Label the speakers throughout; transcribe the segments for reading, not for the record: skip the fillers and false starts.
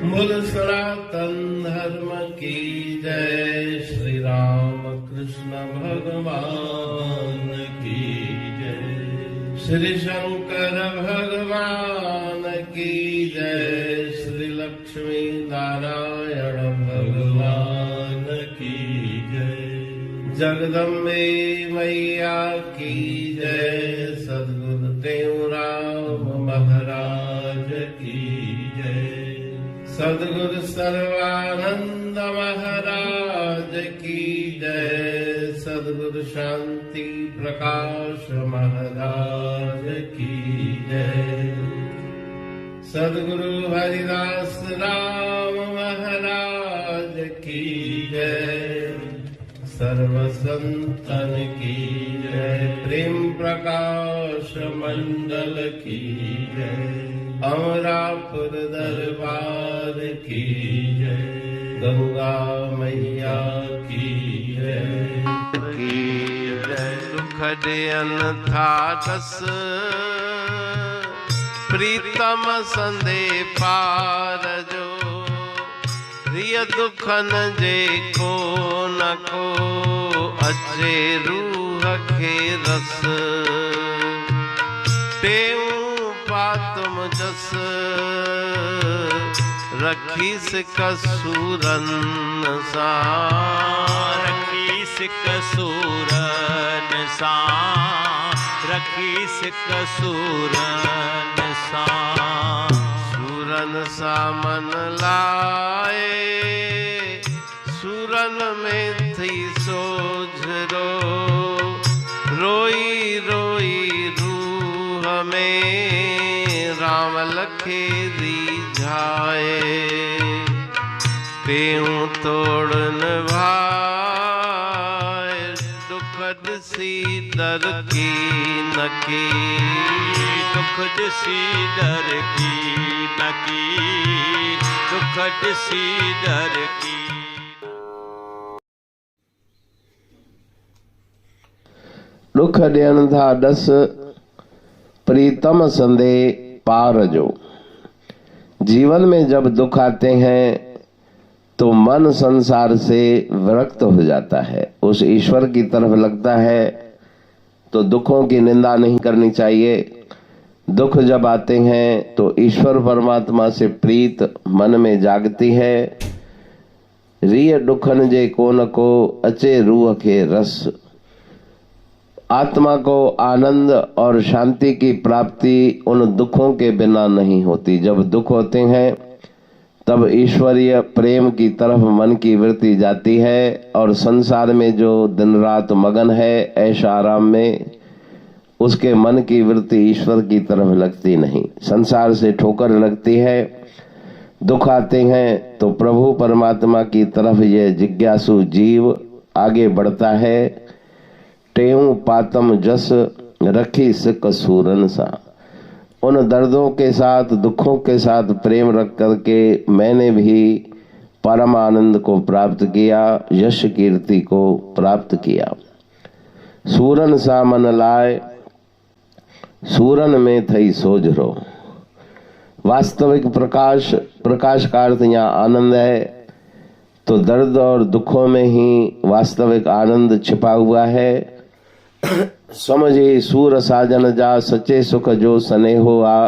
Speaker 1: बोल सनातन धर्म की जय। श्री राम कृष्ण भगवान की जय। श्री शंकर भगवान की जय। श्री लक्ष्मी नारायण भगवान की जय। जगदम्बे मैया की जय। सद्गुरु देवराम महाराज की जय। सद्गुरु सर्वानंद महाराज की जय। सद्गुरु शांति प्रकाश महाराज की जय। सद्गुरु हरिदास राम महाराज की जय। सर्व संतन की जय। प्रेम प्रकाश मंडल की जय। अमरापुर दरबार की जय। गंगा मैया की जय। दुख अनथा दस प्रीतम संदे पार जो। रिय दुखन जे को न को अचे रूह के रस। टेऊ पातुम जस रखीस कसूरन सा।
Speaker 2: रखीस कसूरन सा। रखीस कसूरन सा।
Speaker 1: सूरन सा मन लाए। सूरन में थी सोझरो। रोई रोई रूह में राम लखे रिझाए। पेऊ तोड़न भाई दुख सी दर की नकी।
Speaker 2: दुख सी दर की नकी। दुख सी दर की।
Speaker 1: दुख ॾियण था डस प्रीतम संदे पार जो। जीवन में जब दुख आते हैं तो मन संसार से विरक्त हो जाता है। उस ईश्वर की तरफ लगता है तो दुखों की निंदा नहीं करनी चाहिए। दुख जब आते हैं तो ईश्वर परमात्मा से प्रीत मन में जागती है। रिय दुखन जे कोन को अचे रूह के रस। आत्मा को आनंद और शांति की प्राप्ति उन दुखों के बिना नहीं होती। जब दुख होते हैं तब ईश्वरीय प्रेम की तरफ मन की वृत्ति जाती है और संसार में जो दिन रात मगन है ऐशा आराम में, उसके मन की वृत्ति ईश्वर की तरफ लगती नहीं, संसार से ठोकर लगती है। दुख आते हैं तो प्रभु परमात्मा की तरफ यह जिज्ञासु जीव आगे बढ़ता है। टेऊ पातम जस रखी सिक सूरन सा। उन दर्दों के साथ दुखों के साथ प्रेम रख करके मैंने भी परम आनंद को प्राप्त किया, यश कीर्ति को प्राप्त किया। सूरन सा मन लाए सूरन में थई सोजरो। वास्तविक प्रकाश, प्रकाश का अर्थ यहाँ आनंद है, तो दर्द और दुखों में ही वास्तविक आनंद छिपा हुआ है। समझे सूर साजन जा सचे सुख जो सने हो आ।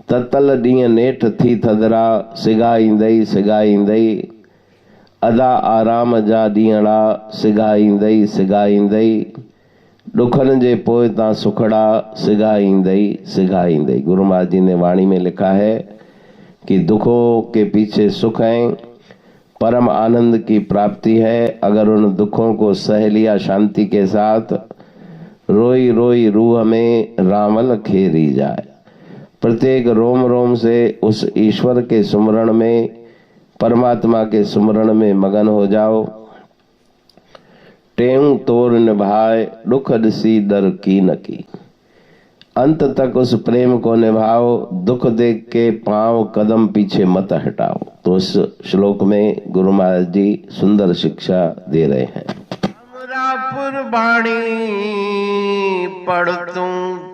Speaker 1: ततल ॾींहं नेठ थी थदरा सिगाईंदई सिगाईंदई। अदा आराम जा ॾींहड़ा सिगाईंदई सिगाईंदई। दुखन जे पोइ ता सुखड़ा सिगाईंदई सिगाईंदई। गुरु महाराज जी ने वाणी में लिखा है कि दुखों के पीछे सुख है, परम आनंद की प्राप्ति है। अगर उन दुखों को सह लिया शांति के साथ, रोई रोई रूह में रामल खेरी जाए। प्रत्येक रोम रोम से उस ईश्वर के सुमरण में, परमात्मा के सुमरण में मगन हो जाओ। टेऊ तोर निभाए दुख दिसी दर की न की। अंत तक उस प्रेम को निभाओ, दुख देख के पांव कदम पीछे मत हटाओ। तो इस श्लोक में गुरु महाराज जी सुंदर शिक्षा दे रहे हैं। अमरापुर बाणी पढ़ तू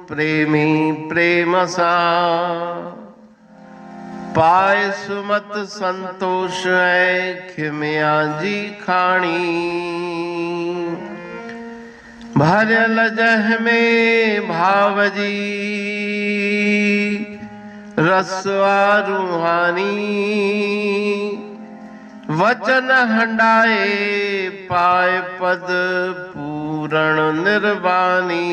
Speaker 1: प्रेमी प्रेम सा। पाए सुमत संतोष है खिमिया जी खाणी। भरल जह में भावजी रसवा रूहानी। वचन हंडाए पाए पद पूरण निर्वाणी।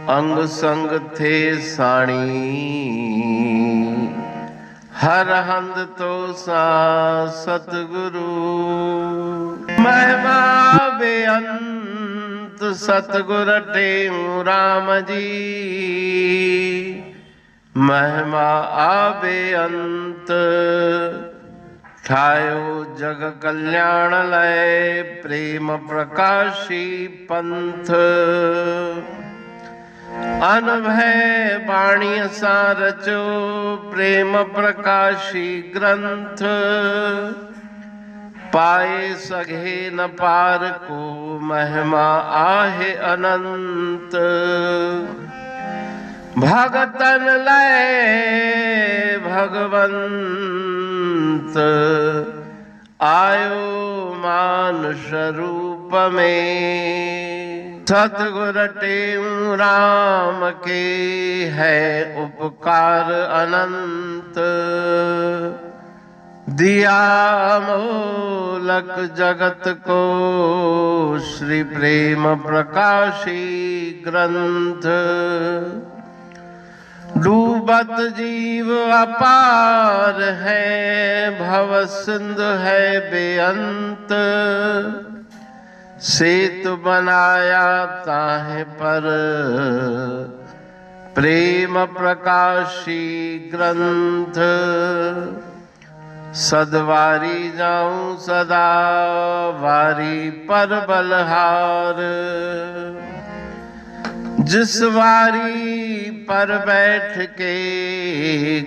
Speaker 1: अंग संग थे साणी हर हंद तो सा सतगुरु। महिमा बेअंत सतगुर टेऊ राम जी। महिमा आबे अंत ठायो जग कल्याण लय। प्रेम प्रकाशी पंथ अनभय बाणी सा रचो। प्रेम प्रकाशी ग्रंथ पाए सघे न पार को। महिमा आहे अनंत भगतन लय भगवंत। आयो मानुष रूप में। सतगुर टेऊ राम के है उपकार अनंत। दिया मोलक जगत को श्री प्रेम प्रकाशी ग्रंथ। डूबत जीव अपार है भव सिंधु है बेअंत। सेतु बनाया ताहे पर प्रेम प्रकाशी ग्रंथ। सदवारी जाऊं सदा वारी पर बलहार। जिस वारी पर बैठ के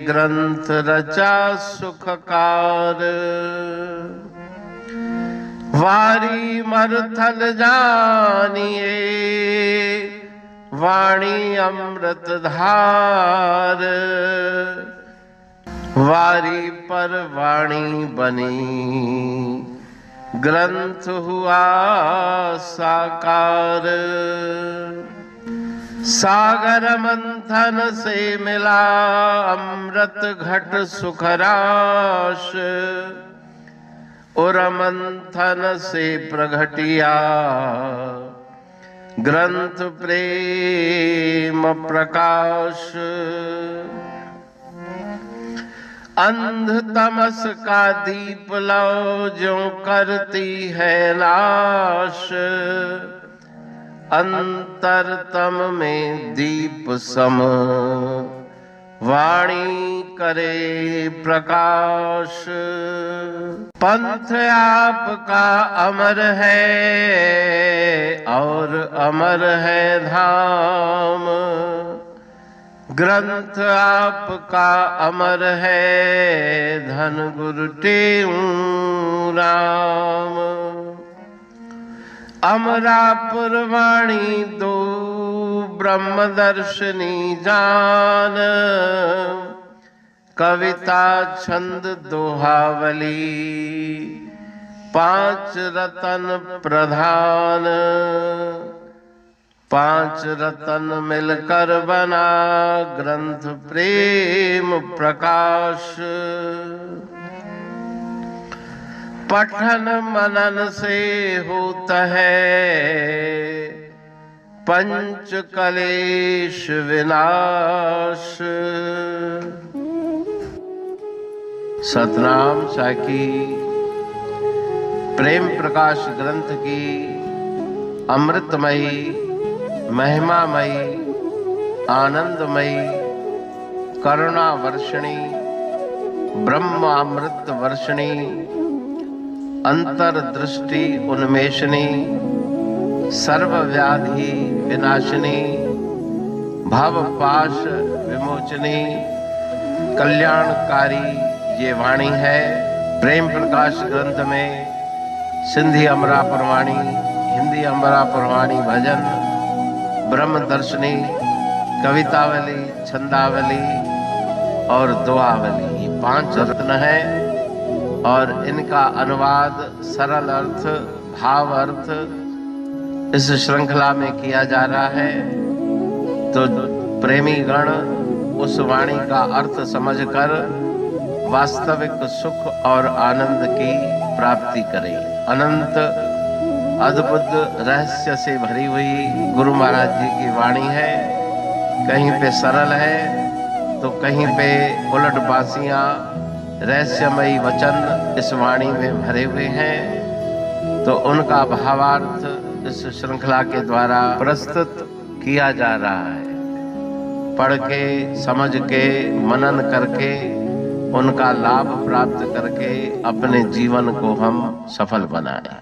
Speaker 1: ग्रंथ रचा सुखकार। वारी मरथल जानिए वाणी अमृत धार। वारी पर वाणी बनी ग्रंथ हुआ साकार। सागर मंथन से मिला अमृत घट सुखराश। और मंथन से प्रगटिया ग्रंथ प्रेम प्रकाश। अंध तमस का दीप लो जो करती है नाश। अंतरतम में दीप सम वाणी करे प्रकाश। पंथ आपका अमर है और अमर है धाम। ग्रंथ आपका अमर है धन गुरु टेऊ राम। अमरापुर वाणी दो ब्रह्मदर्शनी जान। कविता छंद दोहावली पांच रतन प्रधान। पांच रतन मिलकर बना ग्रंथ प्रेम प्रकाश। पठन मनन से होता है पंच कलेश विनाश। सतनाम साखी प्रेम प्रकाश ग्रंथ की अमृतमयी महिमामयी आनंदमयी करुणा वर्षिणी ब्रह्म अमृत वर्षिणी अंतर्दृष्टि उन्मेषणी सर्वव्याधि विनाशिनी भव पाश विमोचनी कल्याणकारी ये वाणी है। प्रेम प्रकाश ग्रंथ में सिंधी अमरापुर वाणी, हिंदी अमरापुर वाणी भजन, ब्रह्म दर्शनी, कवितावली, छंदावली और दुआवली, ये 5 रत्न है और इनका अनुवाद सरल अर्थ, भाव अर्थ इस श्रृंखला में किया जा रहा है। तो प्रेमी गण उस वाणी का अर्थ समझकर वास्तविक सुख और आनंद की प्राप्ति करें। अनंत अद्भुत रहस्य से भरी हुई गुरु महाराज जी की वाणी है। कहीं पे सरल है तो कहीं पे उलट बासियां, रहस्यमयी वचन इस वाणी में भरे हुए हैं। तो उनका भावार्थ इस श्रृंखला के द्वारा प्रस्तुत किया जा रहा है। पढ़ के, समझ के, मनन करके, उनका लाभ प्राप्त करके अपने जीवन को हम सफल बनाएं।